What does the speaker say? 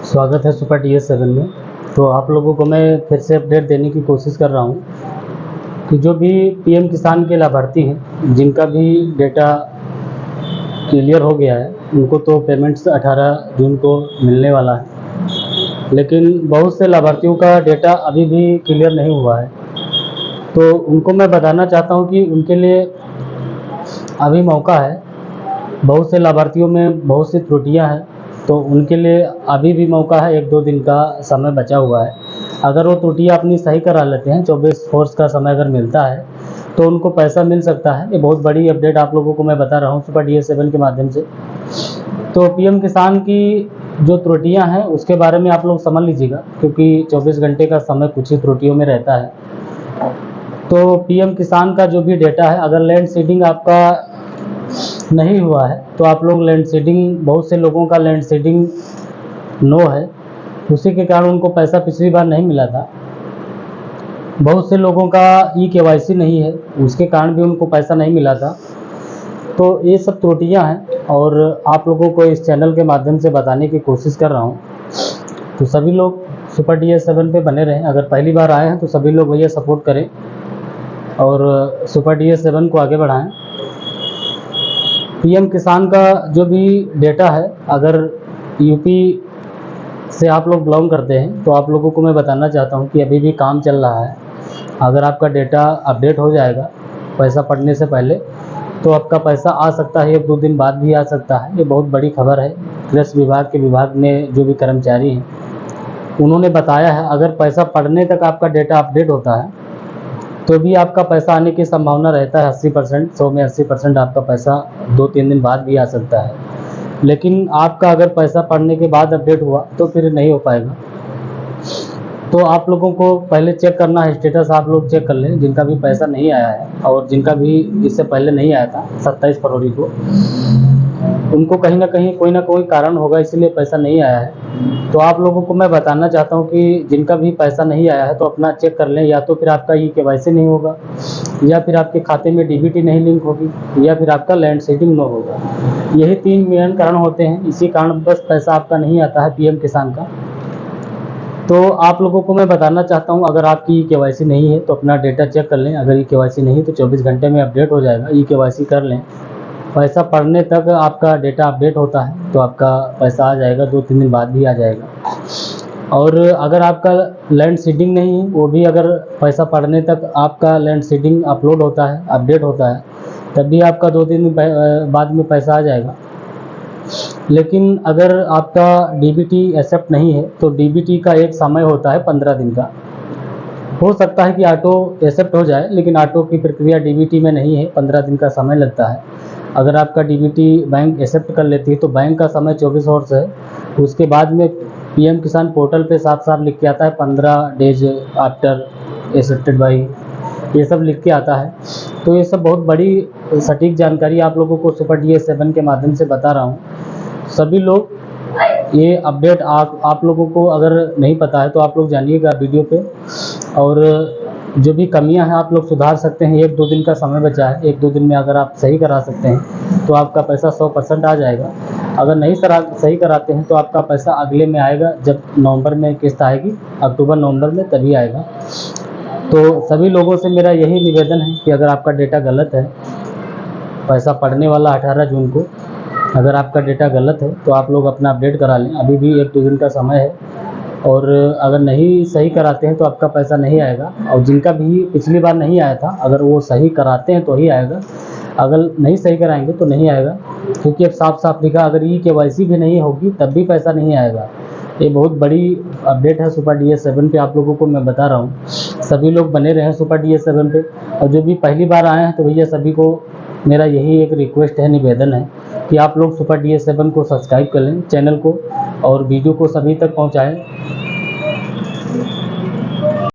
स्वागत है super DS7 में। तो आप लोगों को मैं फिर से अपडेट देने की कोशिश कर रहा हूँ कि जो भी PM किसान के लाभार्थी हैं जिनका भी डेटा क्लियर हो गया है उनको तो पेमेंट्स 18 जून को मिलने वाला है, लेकिन बहुत से लाभार्थियों का डेटा अभी भी क्लियर नहीं हुआ है। तो उनको मैं बताना चाहता हूँ कि उनके लिए अभी मौका है। बहुत से लाभार्थियों में बहुत सी त्रुटियां हैं, तो उनके लिए अभी भी मौका है। 1-2 दिन का समय बचा हुआ है। अगर वो त्रुटियां अपनी सही करा लेते हैं, 24 फोर्स का समय अगर मिलता है तो उनको पैसा मिल सकता है। ये बहुत बड़ी अपडेट आप लोगों को मैं बता रहा हूँ सुपर DS7 के माध्यम से। तो PM किसान की जो त्रुटियां हैं उसके बारे में आप लोग समझ लीजिएगा, क्योंकि 24 घंटे का समय कुछ ही त्रुटियों में रहता है। तो PM किसान का जो भी डेटा है, अगर लैंड सीडिंग आपका नहीं हुआ है तो आप लोग लैंड सीडिंग, बहुत से लोगों का लैंड सीडिंग नो है, उसी के कारण उनको पैसा पिछली बार नहीं मिला था। बहुत से लोगों का EKYC नहीं है, उसके कारण भी उनको पैसा नहीं मिला था। तो ये सब त्रुटियां हैं और आप लोगों को इस चैनल के माध्यम से बताने की कोशिश कर रहा हूँ। तो सभी लोग सुपर DS7 पे बने रहें। अगर पहली बार आए हैं तो सभी लोग भैया सपोर्ट करें और सुपर DS7 को आगे बढ़ाएं। PM किसान का जो भी डेटा है, अगर यूपी से आप लोग बिलोंग करते हैं तो आप लोगों को मैं बताना चाहता हूं कि अभी भी काम चल रहा है। अगर आपका डेटा अपडेट हो जाएगा पैसा पड़ने से पहले तो आपका पैसा आ सकता है, 1-2 दिन बाद भी आ सकता है। ये बहुत बड़ी खबर है। कृषि विभाग के विभाग में जो भी कर्मचारी हैं उन्होंने बताया है, अगर पैसा पड़ने तक आपका डेटा अपडेट होता है तो भी आपका पैसा आने की संभावना रहता है 80%। 100 में 80% आपका पैसा 2-3 दिन बाद भी आ सकता है। लेकिन आपका अगर पैसा पड़ने के बाद अपडेट हुआ तो फिर नहीं हो पाएगा। तो आप लोगों को पहले चेक करना है, स्टेटस आप लोग चेक कर लें जिनका भी पैसा नहीं आया है और जिनका भी इससे पहले नहीं आया था 27 फरवरी को, उनको कहीं ना कोई कारण होगा इसलिए पैसा नहीं आया है। तो आप लोगों को मैं बताना चाहता हूँ कि जिनका भी पैसा नहीं आया है तो अपना चेक कर लें। या तो फिर आपका EKYC नहीं होगा, या फिर आपके खाते में DBT नहीं लिंक होगी, या फिर आपका लैंड सीडिंग न होगा। यही 3 मेन कारण होते हैं। इसी कारण बस पैसा आपका नहीं आता है PM किसान का। तो आप लोगों को मैं बताना चाहता हूं, अगर आपकी EKYC नहीं है तो अपना डेटा चेक कर लें। अगर EKYC नहीं तो 24 घंटे में अपडेट हो जाएगा। EKYC कर लें। पैसा पड़ने तक आपका डेटा अपडेट होता है तो आपका पैसा आ जाएगा, 2-3 दिन बाद भी आ जाएगा। और अगर आपका लैंड सीडिंग नहीं है, वो भी अगर पैसा पड़ने तक आपका लैंड सीडिंग अपलोड होता है, अपडेट होता है, तब भी आपका 2-3 दिन बाद में पैसा आ जाएगा। लेकिन अगर आपका DBT एक्सेप्ट नहीं है तो DBT का एक समय होता है 15 दिन का। हो सकता है कि ऑटो एक्सेप्ट हो जाए, लेकिन ऑटो की प्रक्रिया DBT में नहीं है, 15 दिन का समय लगता है। अगर आपका DBT बैंक एक्सेप्ट कर लेती है तो बैंक का समय 24 आवर्स है। उसके बाद में PM किसान पोर्टल पे साफ साफ लिख के आता है 15 डेज आफ्टर एक्सेप्टेड बाई, ये सब लिख के आता है। तो ये सब बहुत बड़ी सटीक जानकारी आप लोगों को सुपर DS7 के माध्यम से बता रहा हूँ। सभी लोग ये अपडेट आप लोगों को अगर नहीं पता है तो आप लोग जानिएगा वीडियो पे, और जो भी कमियां हैं आप लोग सुधार सकते हैं। 1-2 दिन का समय बचा है, 1-2 दिन में अगर आप सही करा सकते हैं तो आपका पैसा 100% आ जाएगा। अगर नहीं सही कराते हैं तो आपका पैसा अगले में आएगा, जब नवंबर में किस्त आएगी, अक्टूबर-नवंबर में तभी आएगा। तो सभी लोगों से मेरा यही निवेदन है कि अगर आपका डेटा गलत है, पैसा पड़ने वाला 18 जून को, अगर आपका डेटा गलत है तो आप लोग अपना अपडेट करा लें। अभी भी 1-2 दिन का समय है, और अगर नहीं सही कराते हैं तो आपका पैसा नहीं आएगा। और जिनका भी पिछली बार नहीं आया था, अगर वो सही कराते हैं तो ही आएगा, अगर नहीं सही कराएंगे तो नहीं आएगा। क्योंकि अब साफ साफ लिखा, अगर EKYC भी नहीं होगी तब भी पैसा नहीं आएगा। ये बहुत बड़ी अपडेट है सुपर DS7 पे, आप लोगों को मैं बता रहा हूँ। सभी लोग बने रहें सुपर DS7 पे। और जो भी पहली बार आए हैं तो भैया सभी को मेरा यही एक रिक्वेस्ट है, निवेदन है कि आप लोग सुपर DS7 को सब्सक्राइब कर लें, चैनल को, और वीडियो को सभी तक पहुँचाएँ।